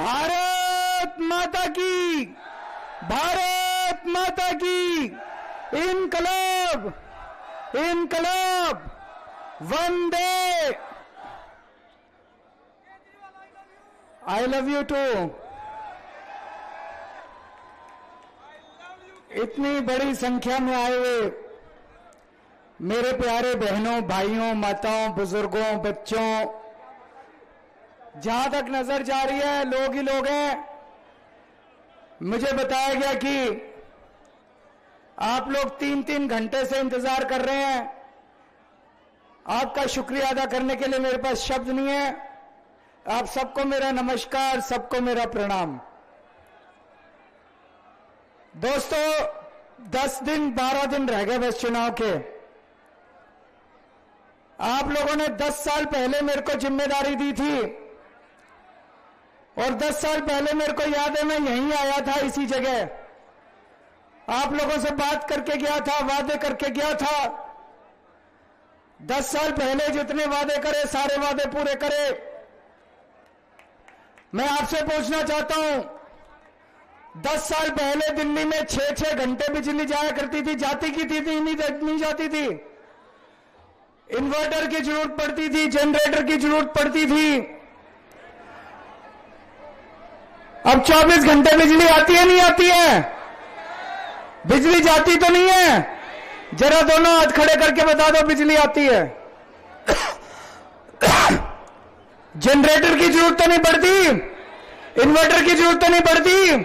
भारत माता की, भारत माता की, इनकलाब, इनकलाब, वंदे। I love you too. इतनी बड़ी संख्या में आए हुए मेरे प्यारे बहनों, भाइयों, माताओं, बुजुर्गों, बच्चों, जहां तक नजर जा रही है लोग ही लोग हैं। मुझे बताया गया कि आप लोग 3-3 घंटे से इंतजार कर रहे हैं। आपका शुक्रिया अदा करने के लिए मेरे पास शब्द नहीं है। आप सबको मेरा नमस्कार, सबको मेरा प्रणाम। दोस्तों, 10 दिन 12 दिन रह गए बस चुनाव के। आप लोगों ने 10 साल पहले मेरे को जिम्मेदारी दी थी और 10 साल पहले मेरे को याद है मैं यहीं आया था, इसी जगह आप लोगों से बात करके गया था, वादे करके गया था। 10 साल पहले जितने वादे करे सारे वादे पूरे करे। मैं आपसे पूछना चाहता हूं, 10 साल पहले दिल्ली में 6-6 घंटे बिजली जाया करती थी, जाती की थी नहीं जाती थी। इन्वर्टर की जरूरत पड़ती थी, जनरेटर की जरूरत पड़ती थी। अब 24 घंटे बिजली आती है नहीं आती है? बिजली जाती तो नहीं है? जरा दोनों हाथ खड़े करके बता दो बिजली आती है। जनरेटर की जरूरत तो नहीं पड़ती, इन्वर्टर की जरूरत तो नहीं पड़ती।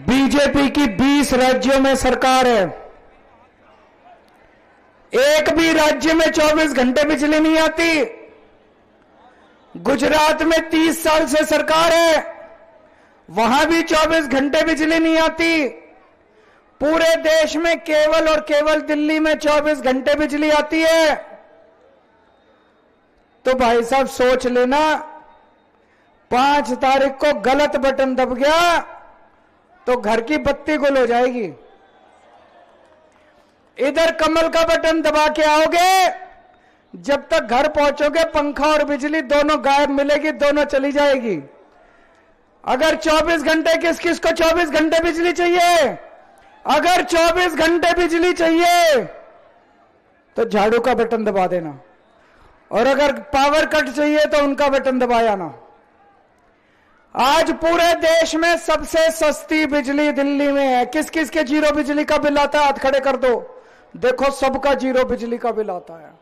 बीजेपी की 20 राज्यों में सरकार है, एक भी राज्य में 24 घंटे बिजली नहीं आती। गुजरात में 30 साल से सरकार है, वहां भी 24 घंटे बिजली नहीं आती। पूरे देश में केवल और केवल दिल्ली में 24 घंटे बिजली आती है। तो भाई साहब सोच लेना, 5 तारीख को गलत बटन दब गया तो घर की बत्ती गुल हो जाएगी। इधर कमल का बटन दबा के आओगे, जब तक घर पहुंचोगे पंखा और बिजली दोनों गायब मिलेगी, दोनों चली जाएगी। अगर 24 घंटे, किस किस को 24 घंटे बिजली चाहिए? अगर 24 घंटे बिजली चाहिए तो झाड़ू का बटन दबा देना, और अगर पावर कट चाहिए तो उनका बटन दबाया ना। आज पूरे देश में सबसे सस्ती बिजली दिल्ली में है। किस किस के जीरो बिजली का बिल आता है? हाथ खड़े कर दो। देखो, सबका जीरो बिजली का बिल आता है।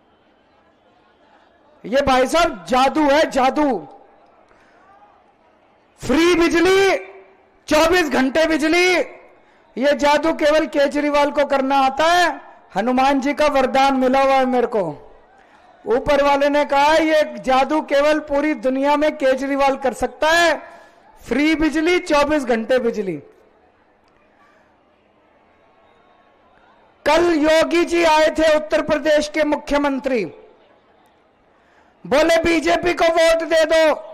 ये भाई साहब जादू है, जादू। फ्री बिजली, 24 घंटे बिजली, ये जादू केवल केजरीवाल को करना आता है। हनुमान जी का वरदान मिला हुआ है मेरे को। ऊपर वाले ने कहा ये जादू केवल पूरी दुनिया में केजरीवाल कर सकता है। फ्री बिजली, 24 घंटे बिजली। कल योगी जी आए थे, उत्तर प्रदेश के मुख्यमंत्री, बोले बीजेपी को वोट दे दो।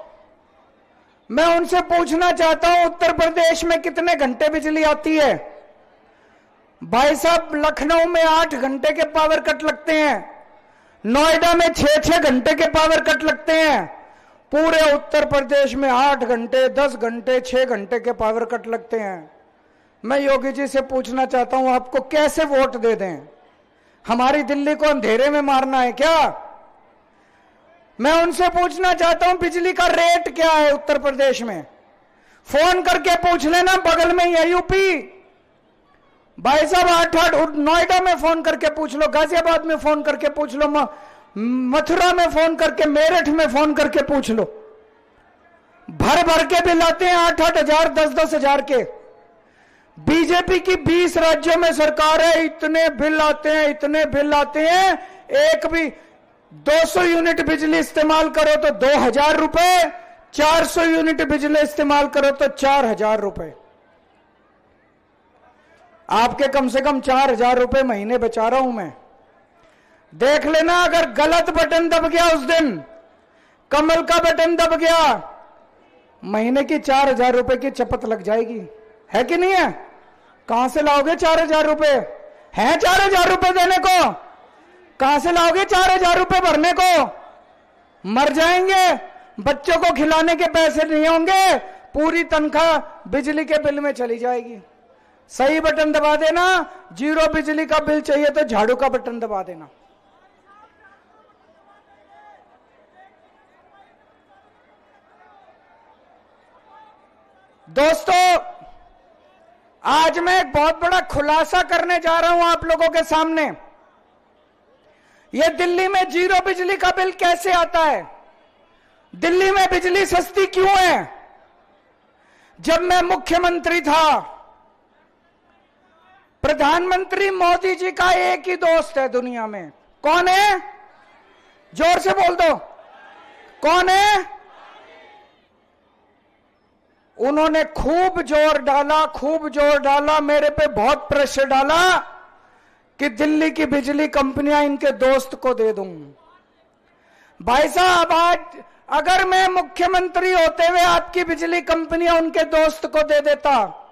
मैं उनसे पूछना चाहता हूं, उत्तर प्रदेश में कितने घंटे बिजली आती है? भाई साहब, लखनऊ में 8 घंटे के पावर कट लगते हैं, नोएडा में 6-6 घंटे के पावर कट लगते हैं। पूरे उत्तर प्रदेश में 8 घंटे, 10 घंटे, 6 घंटे के पावर कट लगते हैं। मैं योगी जी से पूछना चाहता हूं, आपको कैसे वोट दे दें? हमारी दिल्ली को अंधेरे में मारना है क्या? मैं उनसे पूछना चाहता हूं, बिजली का रेट क्या है उत्तर प्रदेश में? फोन करके पूछ लेना, बगल में ही है यूपी। भाई साहब, 8-8 नोएडा में फोन करके पूछ लो, गाजियाबाद में फोन करके पूछ लो, मथुरा में फोन करके, मेरठ में फोन करके पूछ लो। भर भर के बिल आते हैं, 8-8 हजार, 10-10 हजार के। बीजेपी की 20 राज्यों में सरकार है, इतने बिल आते हैं, इतने बिल आते हैं। एक भी 200 यूनिट बिजली इस्तेमाल करो तो 2000 रुपए, 400 यूनिट बिजली इस्तेमाल करो तो 4000 रुपए। आपके कम से कम 4000 रुपए महीने बचा रहा हूं मैं। देख लेना, अगर गलत बटन दब गया उस दिन, कमल का बटन दब गया, महीने की 4000 रुपए की चपत लग जाएगी। है कि नहीं है? कहां से लाओगे 4000 रुपए? है 4000 रुपए देने को? कहां से लाओगे 4000 रुपए भरने को? मर जाएंगे, बच्चों को खिलाने के पैसे नहीं होंगे, पूरी तनख्वाह बिजली के बिल में चली जाएगी। सही बटन दबा देना। जीरो बिजली का बिल चाहिए तो झाड़ू का बटन दबा देना। दोस्तों, आज मैं एक बहुत बड़ा खुलासा करने जा रहा हूं आप लोगों के सामने। यह दिल्ली में जीरो बिजली का बिल कैसे आता है? दिल्ली में बिजली सस्ती क्यों है? जब मैं मुख्यमंत्री था, प्रधानमंत्री मोदी जी का एक ही दोस्त है दुनिया में। कौन है? जोर से बोल दो, कौन है? उन्होंने खूब जोर डाला, मेरे पे बहुत प्रेशर डाला कि दिल्ली की बिजली कंपनियां इनके दोस्त को दे दूं। भाई साहब, आज अगर मैं मुख्यमंत्री होते हुए आपकी बिजली कंपनियां उनके दोस्त को दे देता,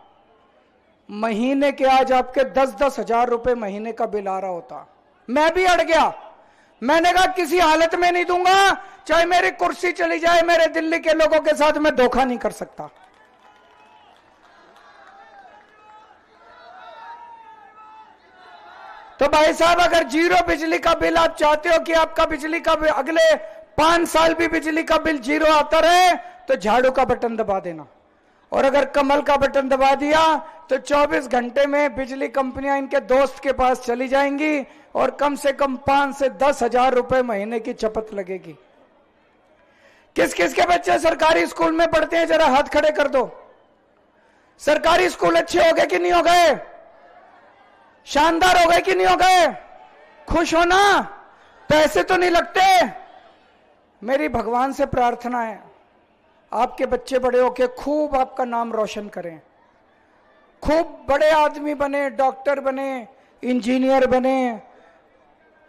महीने के आज आपके 10-10 हजार रुपए महीने का बिल आ रहा होता। मैं भी अड़ गया। मैंने कहा किसी हालत में नहीं दूंगा, चाहे मेरी कुर्सी चली जाए, मेरे दिल्ली के लोगों के साथ मैं धोखा नहीं कर सकता। तो भाई साहब, अगर जीरो बिजली का बिल आप चाहते हो कि आपका बिजली का बिल अगले 5 साल भी बिजली का बिल जीरो आता रहे, तो झाड़ू का बटन दबा देना। और अगर कमल का बटन दबा दिया तो 24 घंटे में बिजली कंपनियां इनके दोस्त के पास चली जाएंगी और कम से कम 5 से 10 हजार रुपए महीने की चपत लगेगी। किस किस के बच्चे सरकारी स्कूल में पढ़ते हैं? जरा हाथ खड़े कर दो। सरकारी स्कूल अच्छे हो गए कि नहीं हो गए? शानदार हो गए कि नहीं हो गए? खुश हो ना? पैसे तो नहीं लगते। मेरी भगवान से प्रार्थना है, आपके बच्चे बड़े होके खूब आपका नाम रोशन करें, खूब बड़े आदमी बने, डॉक्टर बने, इंजीनियर बने,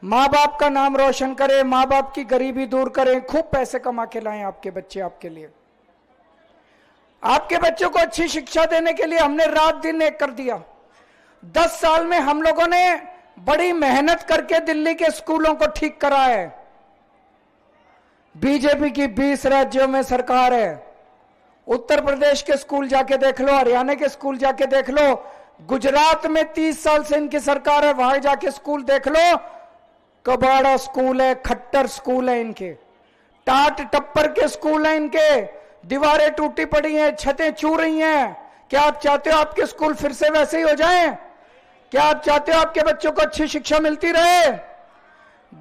माँ बाप का नाम रोशन करें, माँ बाप की गरीबी दूर करें, खूब पैसे कमा के लाएं आपके बच्चे आपके लिए। आपके बच्चों को अच्छी शिक्षा देने के लिए हमने रात दिन एक कर दिया। 10 साल में हम लोगों ने बड़ी मेहनत करके दिल्ली के स्कूलों को ठीक करा है। बीजेपी की 20 राज्यों में सरकार है। उत्तर प्रदेश के स्कूल जाके देख लो, हरियाणा के स्कूल जाके देख लो, गुजरात में 30 साल से इनकी सरकार है, वहां जाके स्कूल देख लो। कबाड़ा स्कूल है, खट्टर स्कूल है इनके, टाट टप्पर के स्कूल है इनके, दीवारें टूटी पड़ी हैं, छतें चू रही हैं। क्या आप चाहते हो आपके स्कूल फिर से वैसे ही हो जाएं? क्या आप चाहते हो आपके बच्चों को अच्छी शिक्षा मिलती रहे?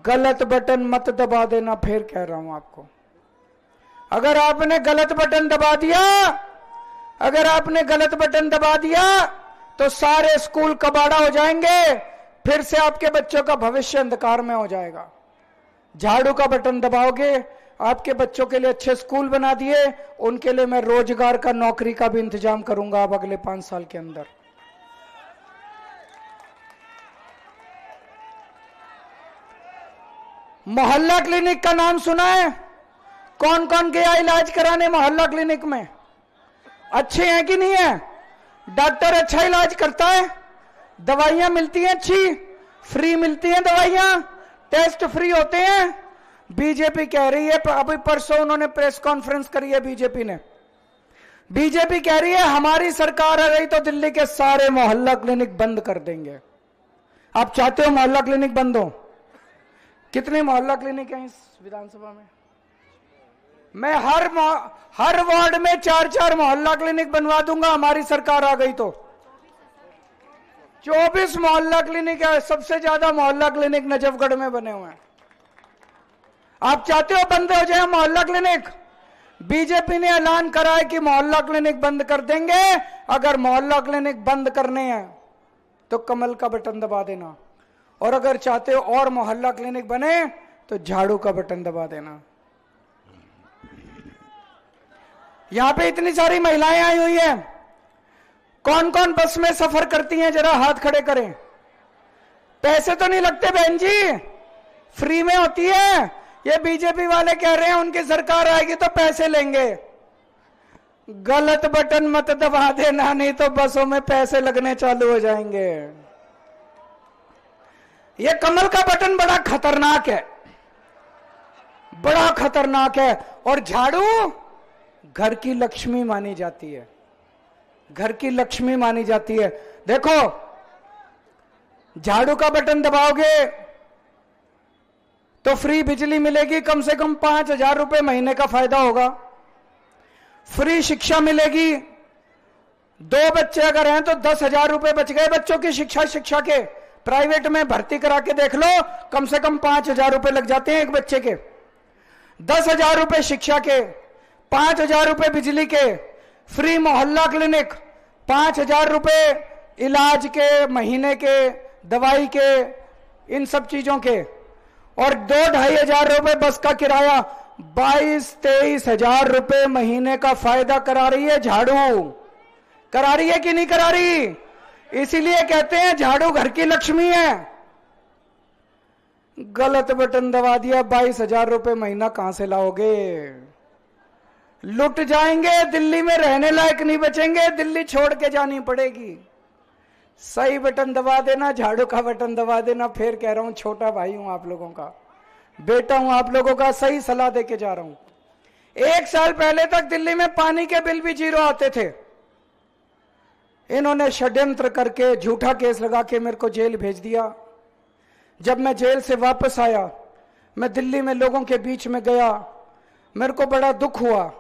गलत बटन मत दबा देना, फिर कह रहा हूं आपको। अगर आपने गलत बटन दबा दिया, अगर आपने गलत बटन दबा दिया तो सारे स्कूल कबाड़ा हो जाएंगे, फिर से आपके बच्चों का भविष्य अंधकार में हो जाएगा। झाड़ू का बटन दबाओगे, आपके बच्चों के लिए अच्छे स्कूल बना दिए, उनके लिए मैं रोजगार का, नौकरी का भी इंतजाम करूंगा अब अगले 5 साल के अंदर। मोहल्ला क्लिनिक का नाम सुना है? कौन कौन गया इलाज कराने मोहल्ला क्लिनिक में? अच्छे हैं कि नहीं है? डॉक्टर अच्छा इलाज करता है, दवाइयां मिलती हैं अच्छी, फ्री मिलती हैं दवाइयां, टेस्ट फ्री होते हैं। बीजेपी कह रही है, अभी परसों उन्होंने प्रेस कॉन्फ्रेंस करी है बीजेपी कह रही है हमारी सरकार आ गई तो दिल्ली के सारे मोहल्ला क्लिनिक बंद कर देंगे। आप चाहते हो मोहल्ला क्लिनिक बंद हो? कितने मोहल्ला क्लिनिक हैं इस विधानसभा में? मैं हर वार्ड में 4-4 मोहल्ला क्लिनिक बनवा दूंगा हमारी सरकार आ गई तो। 24 मोहल्ला क्लिनिक है, सबसे ज्यादा मोहल्ला क्लिनिक नजफगढ़ में बने हुए हैं। आप चाहते हो बंद हो जाए मोहल्ला क्लिनिक? बीजेपी ने ऐलान करा है कि मोहल्ला क्लिनिक बंद कर देंगे। अगर मोहल्ला क्लिनिक बंद करने हैं तो कमल का बटन दबा देना, और अगर चाहते हो और मोहल्ला क्लिनिक बने तो झाड़ू का बटन दबा देना। यहां पे इतनी सारी महिलाएं आई हुई हैं, कौन कौन बस में सफर करती हैं? जरा हाथ खड़े करें। पैसे तो नहीं लगते बहन जी, फ्री में होती है। ये बीजेपी वाले कह रहे हैं उनकी सरकार आएगी तो पैसे लेंगे। गलत बटन मत दबा देना, नहीं तो बसों में पैसे लगने चालू हो जाएंगे। ये कमल का बटन बड़ा खतरनाक है, बड़ा खतरनाक है। और झाड़ू, घर की लक्ष्मी मानी जाती है, घर की लक्ष्मी मानी जाती है। देखो, झाड़ू का बटन दबाओगे तो फ्री बिजली मिलेगी, कम से कम 5,000 रुपए महीने का फायदा होगा। फ्री शिक्षा मिलेगी, 2 बच्चे अगर हैं तो 10,000 रुपए बच गए बच्चों की शिक्षा के। प्राइवेट में भर्ती करा के देख लो, कम से कम 5,000 रुपए लग जाते हैं एक बच्चे के। 10,000 रुपए शिक्षा के, 5,000 रुपए बिजली के, फ्री मोहल्ला क्लिनिक, 5,000 रुपए इलाज के, महीने के, दवाई के, इन सब चीजों के, और 2-2.5 हजार रुपए बस का किराया। 22-23 हजार रुपए महीने का फायदा करा रही है झाड़ू। करा रही है कि नहीं करा रही? इसीलिए कहते हैं झाड़ू घर की लक्ष्मी है। गलत बटन दबा दिया, 22,000 रुपए महीना कहां से लाओगे? लुट जाएंगे, दिल्ली में रहने लायक नहीं बचेंगे, दिल्ली छोड़ के जानी पड़ेगी। सही बटन दबा देना, झाड़ू का बटन दबा देना। फिर कह रहा हूं, छोटा भाई हूं आप लोगों का, बेटा हूं आप लोगों का, सही सलाह देके जा रहा हूं। 1 साल पहले तक दिल्ली में पानी के बिल भी 0 आते थे। इन्होंने षड्यंत्र करके झूठा केस लगा के मेरे को जेल भेज दिया। जब मैं जेल से वापस आया, मैं दिल्ली में लोगों के बीच में गया, मेरे को बड़ा दुख हुआ।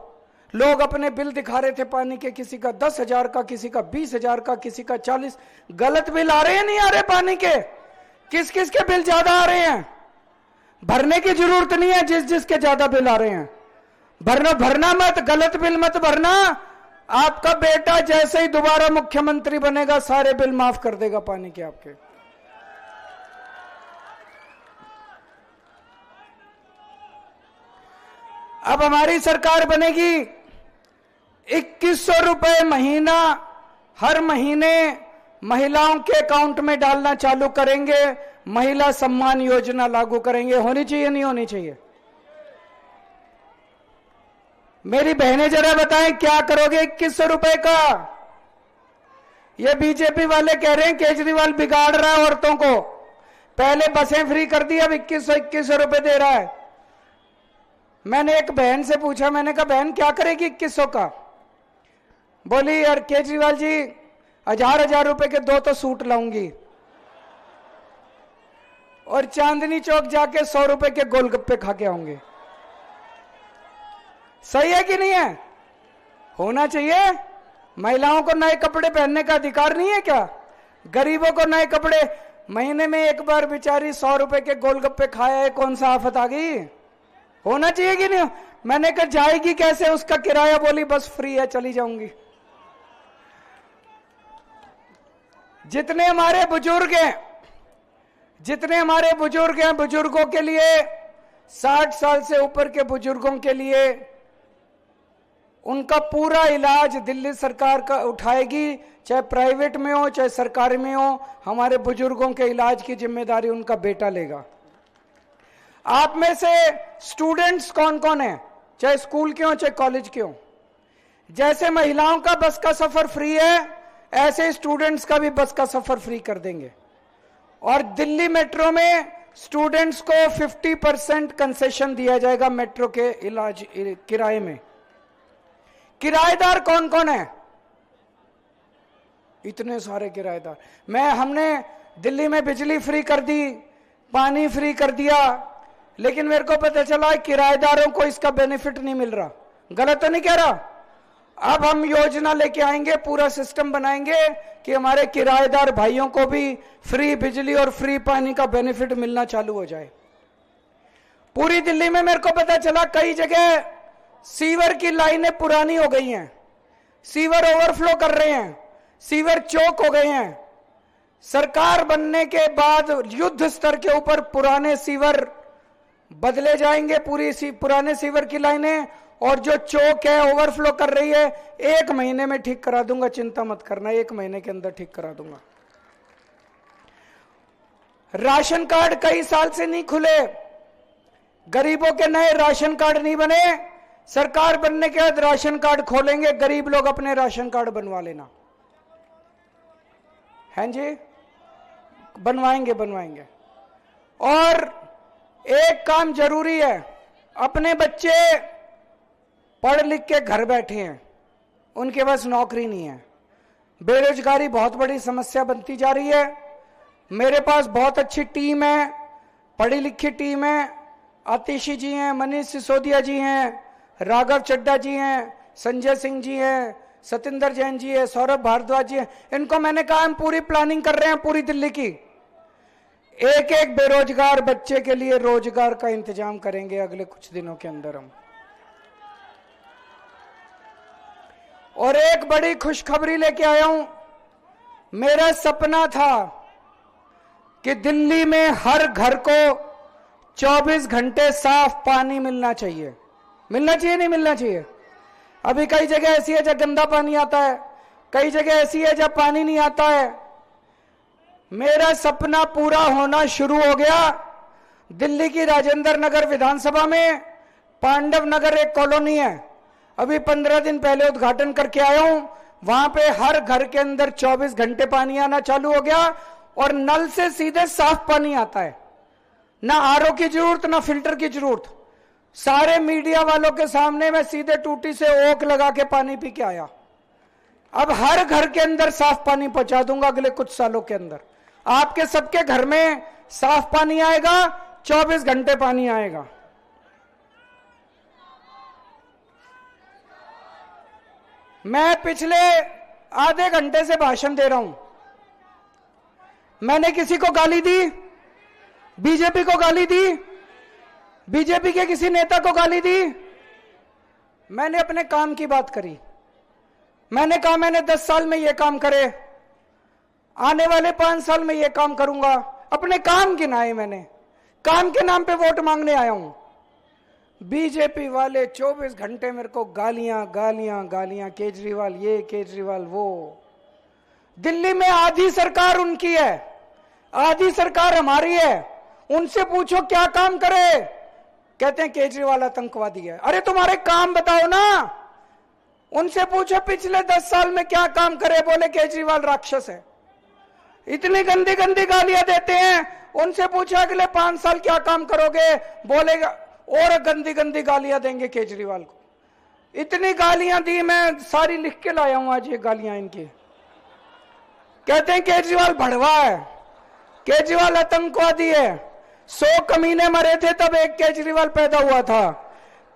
लोग अपने बिल दिखा रहे थे पानी के, किसी का 10,000 का, किसी का 20,000 का, किसी का 40। गलत बिल आ रहे हैं, नहीं आ रहे पानी के? किस किस के बिल ज्यादा आ रहे हैं? भरने की जरूरत नहीं है, जिस जिसके ज्यादा बिल आ रहे हैं भरना मत, गलत बिल मत भरना। आपका बेटा जैसे ही दोबारा मुख्यमंत्री बनेगा, सारे बिल माफ कर देगा पानी के आपके। अब हमारी सरकार बनेगी, 2100 रुपए महीना हर महीने महिलाओं के अकाउंट में डालना चालू करेंगे। महिला सम्मान योजना लागू करेंगे। होनी चाहिए नहीं होनी चाहिए? मेरी बहनें जरा बताएं, क्या करोगे 2100 रुपए का? ये बीजेपी वाले कह रहे हैं केजरीवाल बिगाड़ रहा है औरतों को। पहले बसें फ्री कर दी, अब 2100 रुपए दे रहा है। मैंने एक बहन से पूछा, मैंने कहा बहन क्या करेगी 2100 का? बोली यार केजरीवाल जी 1000 रुपए के 2 तो सूट लाऊंगी, और चांदनी चौक जाके 100 रुपए के गोलगप्पे खा के आऊंगे। सही है कि नहीं है? होना चाहिए। महिलाओं को नए कपड़े पहनने का अधिकार नहीं है क्या? गरीबों को नए कपड़े, महीने में एक बार बेचारी 100 रुपए के गोलगप्पे खाया है, कौन सा आफत आ गई? होना चाहिए कि नहीं? मैंने कहा जाएगी कैसे उसका किराया? बोली बस फ्री है, चली जाऊंगी। जितने हमारे बुजुर्ग हैं, बुजुर्गों के लिए, 60 साल से ऊपर के बुजुर्गों के लिए उनका पूरा इलाज दिल्ली सरकार का उठाएगी, चाहे प्राइवेट में हो चाहे सरकारी में हो। हमारे बुजुर्गों के इलाज की जिम्मेदारी उनका बेटा लेगा। आप में से स्टूडेंट्स कौन कौन है, चाहे स्कूल के हो चाहे कॉलेज के हो? जैसे महिलाओं का बस का सफर फ्री है, ऐसे स्टूडेंट्स का भी बस का सफर फ्री कर देंगे। और दिल्ली मेट्रो में स्टूडेंट्स को 50% कंसेशन दिया जाएगा मेट्रो के इलाज किराए में। किराएदार कौन कौन है? इतने सारे किराएदार। हमने दिल्ली में बिजली फ्री कर दी, पानी फ्री कर दिया, लेकिन मेरे को पता चला किराएदारों को इसका बेनिफिट नहीं मिल रहा। गलत तो नहीं कह रहा? अब हम योजना लेके आएंगे, पूरा सिस्टम बनाएंगे कि हमारे किराएदार भाइयों को भी फ्री बिजली और फ्री पानी का बेनिफिट मिलना चालू हो जाए। पूरी दिल्ली में मेरे को पता चला कई जगह सीवर की लाइनें पुरानी हो गई हैं, सीवर ओवरफ्लो कर रहे हैं, सीवर चौक हो गए हैं। सरकार बनने के बाद युद्ध स्तर के ऊपर पुराने सीवर बदले जाएंगे, पुराने सीवर की लाइनें, और जो चौक है ओवरफ्लो कर रही है 1 महीने में ठीक करा दूंगा, चिंता मत करना, 1 महीने के अंदर ठीक करा दूंगा। राशन कार्ड कई साल से नहीं खुले, गरीबों के नए राशन कार्ड नहीं बने। सरकार बनने के बाद राशन कार्ड खोलेंगे, गरीब लोग अपने राशन कार्ड बनवा लेना। हैं जी? बनवाएंगे। और एक काम जरूरी है, अपने बच्चे पढ़ लिख के घर बैठे हैं, उनके पास नौकरी नहीं है। बेरोजगारी बहुत बड़ी समस्या बनती जा रही है। मेरे पास बहुत अच्छी टीम है, पढ़ी लिखी टीम है। आतिशी जी हैं, मनीष सिसोदिया जी हैं, राघव चड्ढा जी हैं, संजय सिंह जी हैं, सतिंदर जैन जी है, सौरभ भारद्वाज जी हैं। इनको मैंने कहा हम पूरी प्लानिंग कर रहे हैं पूरी दिल्ली की, एक एक बेरोजगार बच्चे के लिए रोजगार का इंतजाम करेंगे अगले कुछ दिनों के अंदर हम। और एक बड़ी खुशखबरी लेके आया हूं। मेरा सपना था कि दिल्ली में हर घर को 24 घंटे साफ पानी मिलना चाहिए। मिलना चाहिए नहीं मिलना चाहिए? अभी कई जगह ऐसी है जब गंदा पानी आता है, कई जगह ऐसी है जब पानी नहीं आता है। मेरा सपना पूरा होना शुरू हो गया। दिल्ली की राजेंद्र नगर विधानसभा में पांडव नगर एक कॉलोनी है, अभी 15 दिन पहले उद्घाटन करके आया हूं। वहां पे हर घर के अंदर 24 घंटे पानी आना चालू हो गया और नल से सीधे साफ पानी आता है, ना आरओ की जरूरत ना फिल्टर की जरूरत। सारे मीडिया वालों के सामने मैं सीधे टूटी से ओक लगा के पानी पी के आया। अब हर घर के अंदर साफ पानी पहुंचा दूंगा अगले कुछ सालों के अंदर। आपके सबके घर में साफ पानी आएगा, 24 घंटे पानी आएगा। मैं पिछले आधे घंटे से भाषण दे रहा हूं। मैंने किसी को गाली दी? बीजेपी को गाली दी? बीजेपी के किसी नेता को गाली दी? मैंने अपने काम की बात करी। मैंने कहा मैंने 10 साल में यह काम करे, आने वाले 5 साल में यह काम करूंगा। अपने काम गिनाए मैंने, काम के नाम पे वोट मांगने आया हूं। बीजेपी वाले 24 घंटे मेरे को गालियां गालियां गालियां, केजरीवाल ये केजरीवाल वो। दिल्ली में आधी सरकार उनकी है, आधी सरकार हमारी है। उनसे पूछो क्या काम करे, कहते हैं केजरीवाल आतंकवादी है। अरे तुम्हारे काम बताओ ना। उनसे पूछो पिछले 10 साल में क्या काम करे, बोले केजरीवाल राक्षस है। इतनी गंदी गंदी गालियां देते हैं। उनसे पूछो अगले 5 साल क्या काम करोगे, बोलेगा और गंदी गंदी गालियां देंगे केजरीवाल को। इतनी गालियां दी, मैं सारी लिख के लाया हूं आज ये गालियां इनकी। कहते हैं केजरीवाल भड़वा है, केजरीवाल आतंकवादी है। 100 कमीने मरे थे तब एक केजरीवाल पैदा हुआ था।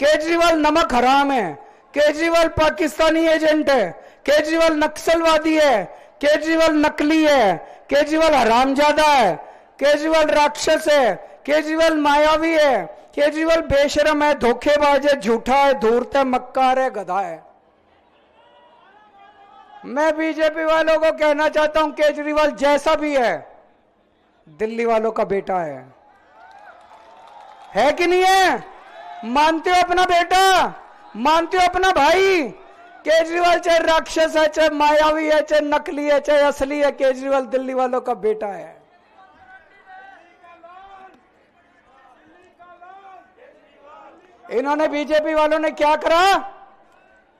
केजरीवाल नमक हराम है, केजरीवाल पाकिस्तानी एजेंट है, केजरीवाल नक्सलवादी है, केजरीवाल नकली है, केजरीवाल हरामजादा है, केजरीवाल राक्षस है, केजरीवाल मायावी है, केजरीवाल बेशरम है, धोखेबाज है, झूठा है, धूर्त है, मक्कार है, गधा है। मैं बीजेपी वालों को कहना चाहता हूं केजरीवाल जैसा भी है दिल्ली वालों का बेटा है कि नहीं है? मानते हो अपना बेटा, मानते हो अपना भाई? केजरीवाल चाहे राक्षस है, चाहे मायावी है, चाहे नकली है, चाहे असली है, केजरीवाल दिल्ली वालों का बेटा है। इन्होंने बीजेपी वालों ने क्या करा?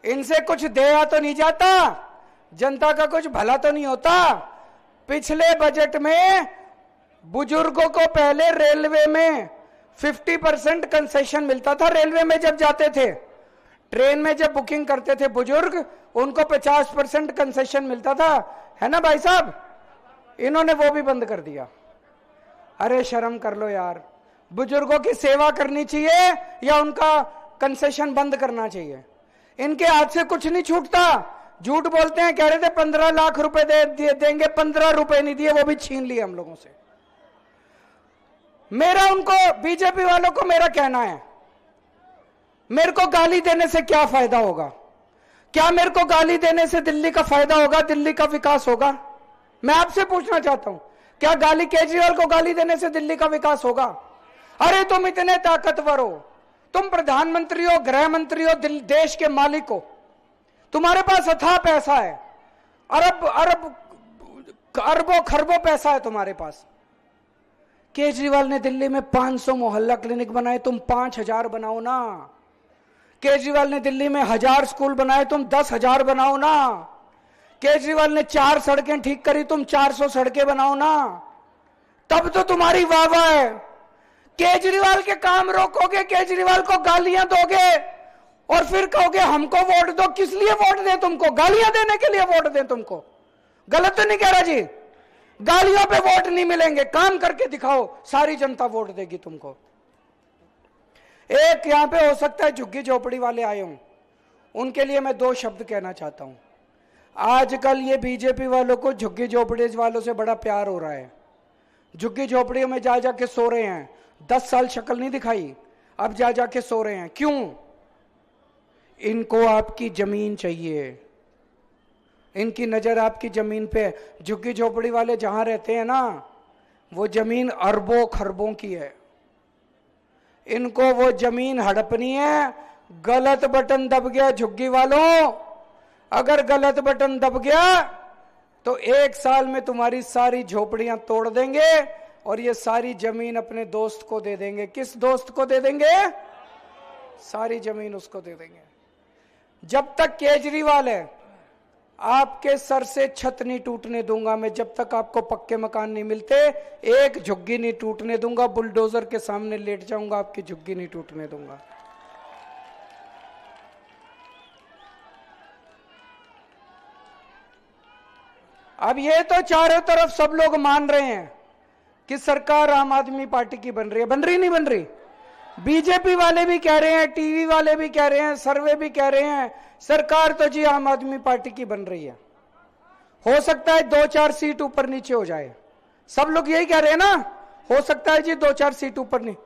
इनसे कुछ दिया तो नहीं जाता, जनता का कुछ भला तो नहीं होता। पिछले बजट में बुजुर्गों को पहले रेलवे में 50% कंसेशन मिलता था। रेलवे में जब जाते थे, ट्रेन में जब बुकिंग करते थे बुजुर्ग, उनको 50% कंसेशन मिलता था, है ना भाई साहब? इन्होंने वो भी बंद कर दिया। अरे शर्म कर लो यार। बुजुर्गों की सेवा करनी चाहिए या उनका कंसेशन बंद करना चाहिए? इनके हाथ से कुछ नहीं छूटता। झूठ बोलते हैं, कह रहे थे 15 लाख रुपए देंगे, 15 रुपए नहीं दिए, वो भी छीन लिए हम लोगों से। मेरा उनको, बीजेपी वालों को मेरा कहना है, मेरे को गाली देने से क्या फायदा होगा? क्या मेरे को गाली देने से दिल्ली का फायदा होगा, दिल्ली का विकास होगा? मैं आपसे पूछना चाहता हूं, क्या गाली केजरीवाल को गाली देने से दिल्ली का विकास होगा? अरे तुम इतने ताकतवर हो, तुम प्रधानमंत्री हो, गृह मंत्री हो, देश के मालिक हो, तुम्हारे पास अथाह पैसा है, अरबों खरबों पैसा है तुम्हारे पास। केजरीवाल ने दिल्ली में 500 मोहल्ला क्लिनिक बनाए, तुम 5000 बनाओ ना। केजरीवाल ने दिल्ली में 1000 स्कूल बनाए, तुम 10,000 बनाओ ना। केजरीवाल ने 4 सड़कें ठीक करी, तुम 400 सड़कें बनाओ ना। तब तो तुम्हारी वाह है। केजरीवाल के काम रोकोगे, केजरीवाल को गालियां दोगे और फिर कहोगे हमको वोट दो। किस लिए वोट दें तुमको? गालियां देने के लिए वोट दें तुमको? गलत तो नहीं कह रहा जी? गालियों पे वोट नहीं मिलेंगे, काम करके दिखाओ, सारी जनता वोट देगी तुमको। एक यहां पे हो सकता है झुग्गी झोपड़ी वाले आए हों, उनके लिए मैं दो शब्द कहना चाहता हूं। आजकल ये बीजेपी वालों को झुग्गी झोपड़ी वालों से बड़ा प्यार हो रहा है। झुग्गी झोपड़ियों में जा जाके सो रहे हैं, 10 साल शक्ल नहीं दिखाई, अब जा जाके सो रहे हैं। क्यों? इनको आपकी जमीन चाहिए, इनकी नजर आपकी जमीन पे। झुग्गी झोपड़ी वाले जहां रहते हैं ना, वो जमीन अरबों खरबों की है, इनको वो जमीन हड़पनी है। गलत बटन दब गया झुग्गी वालों, अगर गलत बटन दब गया तो 1 साल में तुम्हारी सारी झोपड़ियां तोड़ देंगे और ये सारी जमीन अपने दोस्त को दे देंगे। किस दोस्त को दे देंगे? सारी जमीन उसको दे देंगे। जब तक केजरीवाल है, आपके सर से छत नहीं टूटने दूंगा मैं। जब तक आपको पक्के मकान नहीं मिलते, एक झुग्गी नहीं टूटने दूंगा। बुलडोजर के सामने लेट जाऊंगा, आपकी झुग्गी नहीं टूटने दूंगा। अब ये तो चारों तरफ सब लोग मान रहे हैं कि सरकार आम आदमी पार्टी की बन रही है। बन रही नहीं बन रही? बीजेपी वाले भी कह रहे हैं, टीवी वाले भी कह रहे हैं, सर्वे भी कह रहे हैं, सरकार तो जी आम आदमी पार्टी की बन रही है। हो सकता है 2-4 सीट ऊपर नीचे हो जाए, सब लोग यही कह रहे हैं ना। हो सकता है जी 2-4 सीट ऊपर नहीं।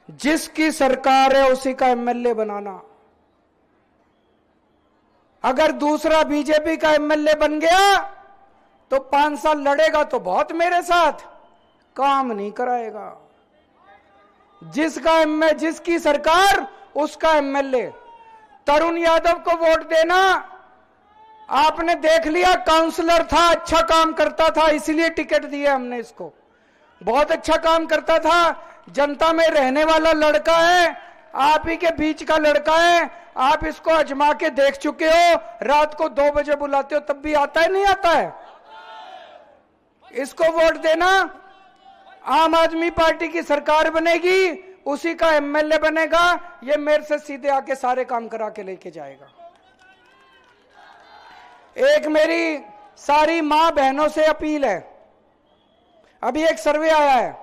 जिसकी सरकार है उसी का एमएलए बनाना। अगर दूसरा बीजेपी का एमएलए बन गया तो 5 साल लड़ेगा तो बहुत मेरे साथ, काम नहीं कराएगा। जिसकी सरकार उसका एमएलए। तरुण यादव को वोट देना, आपने देख लिया, काउंसलर था, अच्छा काम करता था, इसलिए टिकट दिया हमने इसको। बहुत अच्छा काम करता था, जनता में रहने वाला लड़का है, आप ही के बीच का लड़का है। आप इसको आजमा के देख चुके हो, रात को 2 बजे बुलाते हो तब भी आता है, नहीं आता है? इसको वोट देना, आम आदमी पार्टी की सरकार बनेगी, उसी का एमएलए बनेगा, ये मेरे से सीधे आके सारे काम करा के लेके जाएगा। एक मेरी सारी मां बहनों से अपील है। अभी एक सर्वे आया है,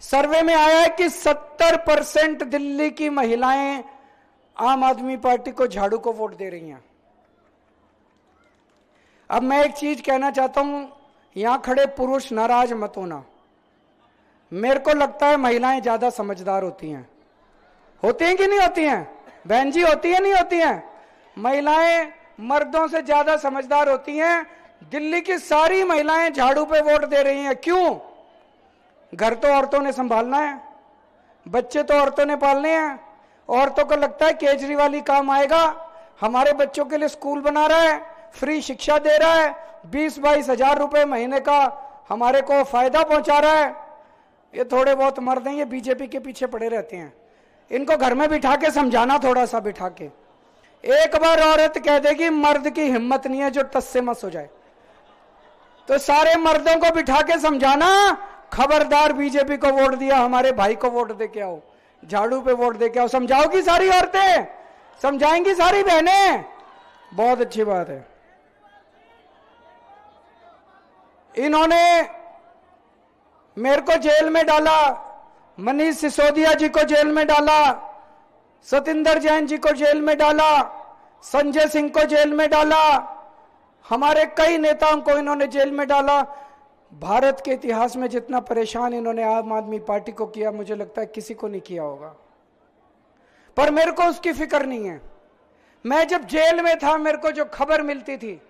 सर्वे में आया है कि 70% दिल्ली की महिलाएं आम आदमी पार्टी को, झाड़ू को वोट दे रही हैं। अब मैं एक चीज कहना चाहता हूं, यहां खड़े पुरुष नाराज मत होना। मेरे को लगता है महिलाएं ज्यादा समझदार होती हैं। होती हैं कि नहीं होती हैं? बहन जी होती है नहीं होती हैं? महिलाएं मर्दों से ज्यादा समझदार होती हैं। दिल्ली की सारी महिलाएं झाड़ू पे वोट दे रही हैं। क्यों? घर तो औरतों ने संभालना है, बच्चे तो औरतों ने पालने हैं। औरतों को लगता है केजरीवाल ही काम आएगा, हमारे बच्चों के लिए स्कूल बना रहा है, फ्री शिक्षा दे रहा है, 20-22 हजार रुपए महीने का हमारे को फायदा पहुंचा रहा है। ये थोड़े बहुत मर्द हैं, ये बीजेपी के पीछे पड़े रहते हैं। इनको घर में बिठा के समझाना, थोड़ा सा बिठा के। एक बार औरत कह देगी मर्द की हिम्मत नहीं है जो टस से मस हो जाए, तो सारे मर्दों को बिठा के समझाना, खबरदार बीजेपी को वोट दिया, हमारे भाई को वोट दे के आओ, झाड़ू पे वोट दे के आओ। समझाओगी सारी औरतें, समझाएंगी सारी बहनें, बहुत अच्छी बात है। इन्होंने मेरे को जेल में डाला, मनीष सिसोदिया जी को जेल में डाला, सतिंदर जैन जी को जेल में डाला, संजय सिंह को जेल में डाला, हमारे कई नेताओं को इन्होंने जेल में डाला। भारत के इतिहास में जितना परेशान इन्होंने आम आदमी पार्टी को किया, मुझे लगता है किसी को नहीं किया होगा। पर मेरे को उसकी फिक्र नहीं है। मैं जब जेल में था, मेरे को जो खबर मिलती थी,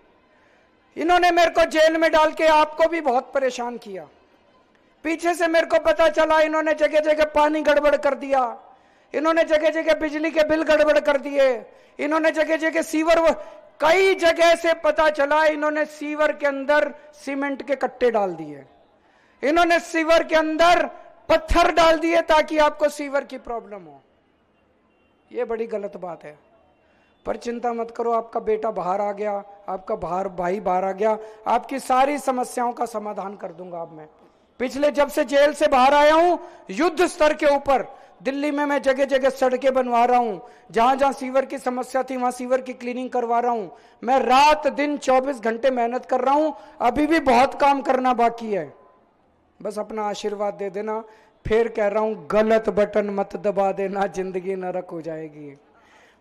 इन्होंने मेरे को जेल में डाल के आपको भी बहुत परेशान किया। पीछे से मेरे को पता चला इन्होंने जगह जगह पानी गड़बड़ कर दिया, इन्होंने जगह जगह बिजली के बिल गड़बड़ कर दिए, इन्होंने जगह जगह सीवर, कई जगह से पता चला इन्होंने सीवर के अंदर सीमेंट के कट्टे डाल दिए, इन्होंने सीवर के अंदर पत्थर डाल दिए ताकि आपको सीवर की प्रॉब्लम हो। यह बड़ी गलत बात है। पर चिंता मत करो, आपका बेटा बाहर आ गया, आपका भाई बाहर आ गया, आपकी सारी समस्याओं का समाधान कर दूंगा। अब मैं पिछले जब से जेल से बाहर आया हूं, युद्ध स्तर के ऊपर दिल्ली में मैं जगह जगह सड़कें बनवा रहा हूं, जहां जहां सीवर की समस्या थी वहां सीवर की क्लीनिंग करवा रहा हूं। मैं रात दिन 24 घंटे मेहनत कर रहा हूं, अभी भी बहुत काम करना बाकी है। बस अपना आशीर्वाद दे देना। फिर कह रहा हूं, गलत बटन मत दबा देना, जिंदगी नरक हो जाएगी।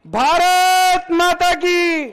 भारत माता की